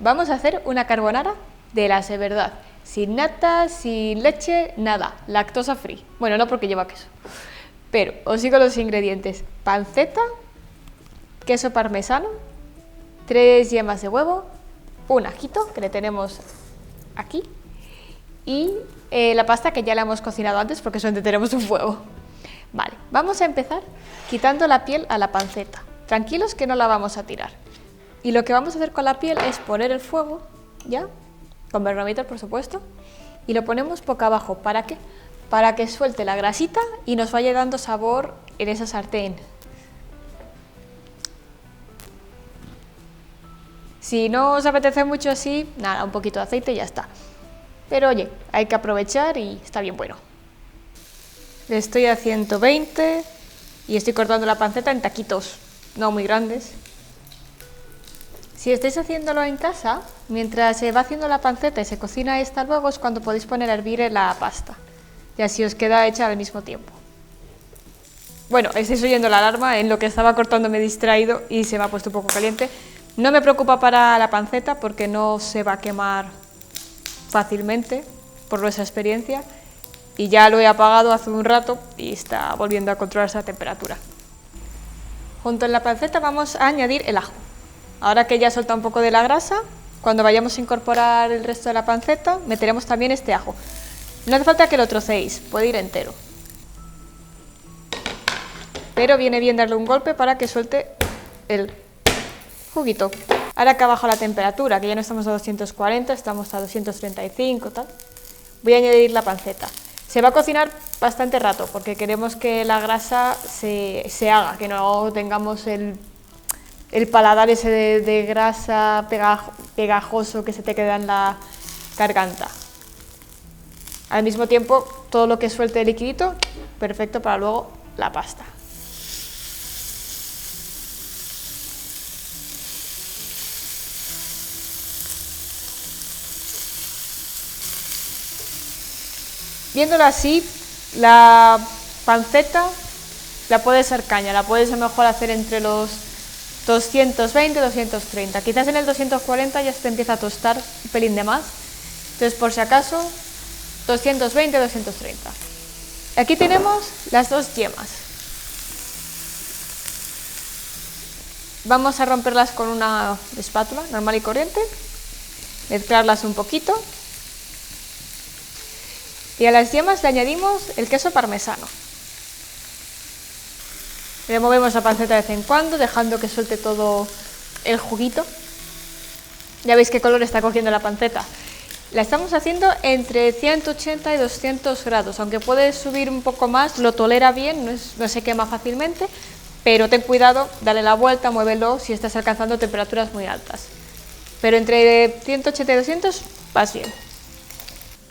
Vamos a hacer una carbonara de las de verdad, sin nata, sin leche, nada, lactosa free. Bueno, no porque lleva queso, pero os digo los ingredientes: panceta, queso parmesano, 3 yemas de huevo, un ajito que le tenemos aquí y la pasta que ya la hemos cocinado antes porque solamente tenemos un fuego. Vale, vamos a empezar quitando la piel a la panceta. Tranquilos que no la vamos a tirar. Y lo que vamos a hacer con la piel es poner el fuego, ya, con Vernometer por supuesto, y lo ponemos boca abajo. ¿Para qué? Para que suelte la grasita y nos vaya dando sabor en esa sartén. Si no os apetece mucho así, nada, un poquito de aceite y ya está. Pero oye, hay que aprovechar y está bien bueno. Le estoy a 120 y estoy cortando la panceta en taquitos, no muy grandes. Si estáis haciéndolo en casa, mientras se va haciendo la panceta y se cocina esta luego, es cuando podéis poner a hervir la pasta. Y así os queda hecha al mismo tiempo. Bueno, estáis oyendo la alarma, en lo que estaba cortando me he distraído y se me ha puesto un poco caliente. No me preocupa para la panceta porque no se va a quemar fácilmente, por nuestra experiencia. Y ya lo he apagado hace un rato y está volviendo a controlarse la temperatura. Junto en la panceta vamos a añadir el ajo. Ahora que ya suelta un poco de la grasa, cuando vayamos a incorporar el resto de la panceta, meteremos también este ajo. No hace falta que lo trocéis, puede ir entero. Pero viene bien darle un golpe para que suelte el juguito. Ahora que ha bajado la temperatura, que ya no estamos a 240, estamos a 235, tal, voy a añadir la panceta. Se va a cocinar bastante rato porque queremos que la grasa se haga, que no tengamos el paladar ese de grasa pegajoso que se te queda en la garganta. Al mismo tiempo, todo lo que suelte el liquidito, perfecto para luego la pasta. Viéndolo así, la panceta la puedes hacer caña, la puedes a lo mejor hacer entre los 220 y 230. Quizás en el 240 ya se te empieza a tostar un pelín de más. Entonces, por si acaso, 220, 230. Aquí tenemos las 2 yemas. Vamos a romperlas con una espátula normal y corriente, mezclarlas un poquito. Y a las yemas le añadimos el queso parmesano. Removemos la panceta de vez en cuando, dejando que suelte todo el juguito. Ya veis qué color está cogiendo la panceta. La estamos haciendo entre 180 y 200 grados, aunque puede subir un poco más, lo tolera bien, no se quema fácilmente, pero ten cuidado, dale la vuelta, muévelo si estás alcanzando temperaturas muy altas. Pero entre 180 y 200 vas bien.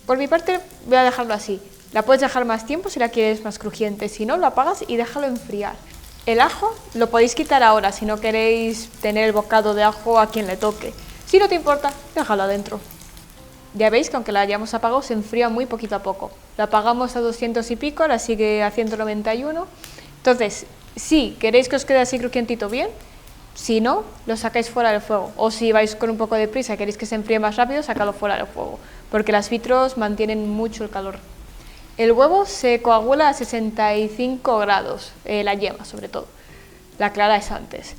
Por mi parte voy a dejarlo así. La puedes dejar más tiempo si la quieres más crujiente, si no lo apagas y déjalo enfriar. El ajo lo podéis quitar ahora si no queréis tener el bocado de ajo a quien le toque. Si no te importa, déjalo adentro. Ya veis que aunque la hayamos apagado se enfría muy poquito a poco. La apagamos a 200 y pico, ahora sigue a 191. Entonces, si queréis que os quede así crujientito bien, si no, lo sacáis fuera del fuego. O si vais con un poco de prisa y queréis que se enfríe más rápido, sacadlo fuera del fuego, porque las vitros mantienen mucho el calor. El huevo se coagula a 65 grados, la yema sobre todo. La clara es antes.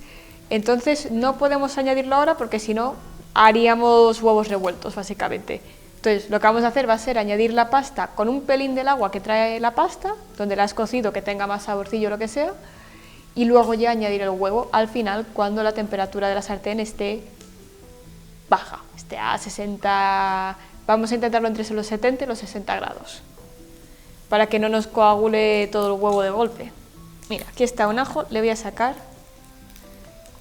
Entonces no podemos añadirlo ahora porque si no haríamos huevos revueltos básicamente. Entonces lo que vamos a hacer va a ser añadir la pasta con un pelín del agua que trae la pasta, donde la has cocido, que tenga más saborcillo o lo que sea, y luego ya añadir el huevo al final cuando la temperatura de la sartén esté baja, esté a 60, vamos a intentarlo entre los 70 y los 60 grados, para que no nos coagule todo el huevo de golpe. Mira, aquí está un ajo, le voy a sacar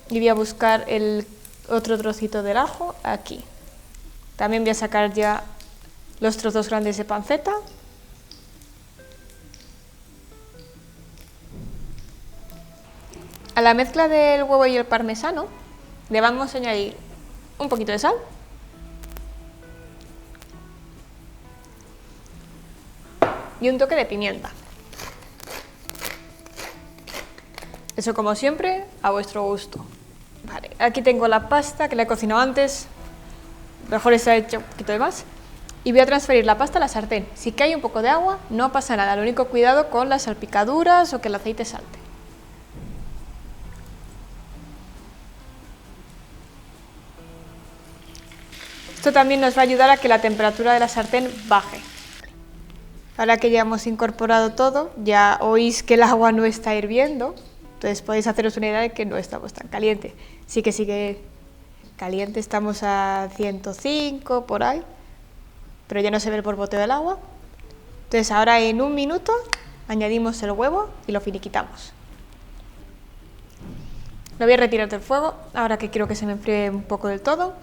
y voy a buscar el otro trocito del ajo aquí. También voy a sacar ya los trozos grandes de panceta. A la mezcla del huevo y el parmesano le vamos a añadir un poquito de sal, y un toque de pimienta. Eso, como siempre, a vuestro gusto. Vale, aquí tengo la pasta que la he cocinado antes. mejor se ha hecho un poquito de más. Y voy a transferir la pasta a la sartén. Si cae un poco de agua, no pasa nada. Lo único cuidado con las salpicaduras o que el aceite salte. Esto también nos va a ayudar a que la temperatura de la sartén baje. Ahora que ya hemos incorporado todo, ya oís que el agua no está hirviendo. Entonces podéis haceros una idea de que no estamos tan caliente. Sí que sigue caliente, estamos a 105 por ahí. Pero ya no se ve el borboteo del agua. Entonces ahora en un minuto añadimos el huevo y lo finiquitamos. Lo voy a retirar del fuego, ahora que quiero que se me enfríe un poco del todo.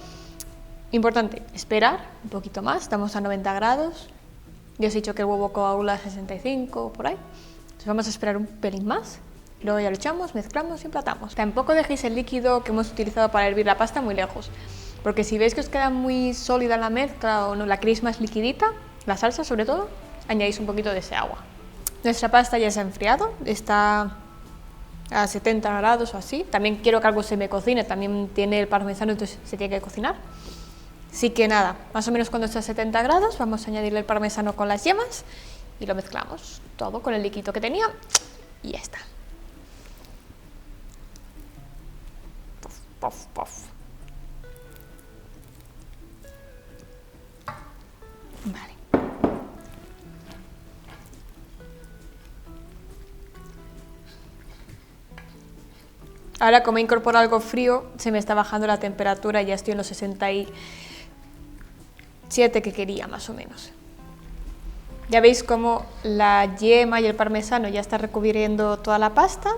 Importante, esperar un poquito más, estamos a 90 grados. Ya os he dicho que el huevo coagula a 65 por ahí. Entonces vamos a esperar un pelín más. Luego ya lo echamos, mezclamos y emplatamos. Tampoco dejéis el líquido que hemos utilizado para hervir la pasta muy lejos. Porque si veis que os queda muy sólida la mezcla o no la queréis más liquidita, la salsa sobre todo, añadís un poquito de ese agua. Nuestra pasta ya se ha enfriado, está a 70 grados o así. También quiero que algo se me cocine, también tiene el parmesano, entonces se tiene que cocinar. Así que nada, más o menos cuando esté a 70 grados vamos a añadirle el parmesano con las yemas y lo mezclamos todo con el líquido que tenía y ya está. Puff, puff, puff. Vale. Ahora, como he incorporado algo frío, se me está bajando la temperatura y ya estoy en los 67 que quería, más o menos. Ya veis cómo la yema y el parmesano ya está recubriendo toda la pasta.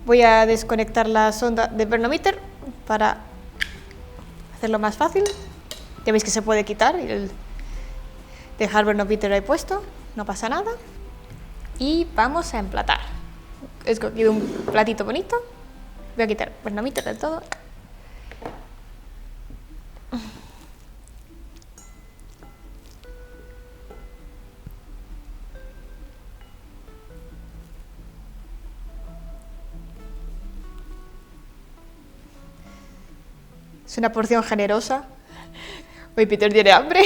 Voy a desconectar la sonda de Vernometer para hacerlo más fácil. Ya veis que se puede quitar y dejar Vernometer ahí puesto, no pasa nada. Y vamos a emplatar. He escogido un platito bonito. Voy a quitar Vernometer del todo. Es una porción generosa. Hoy Peter tiene hambre.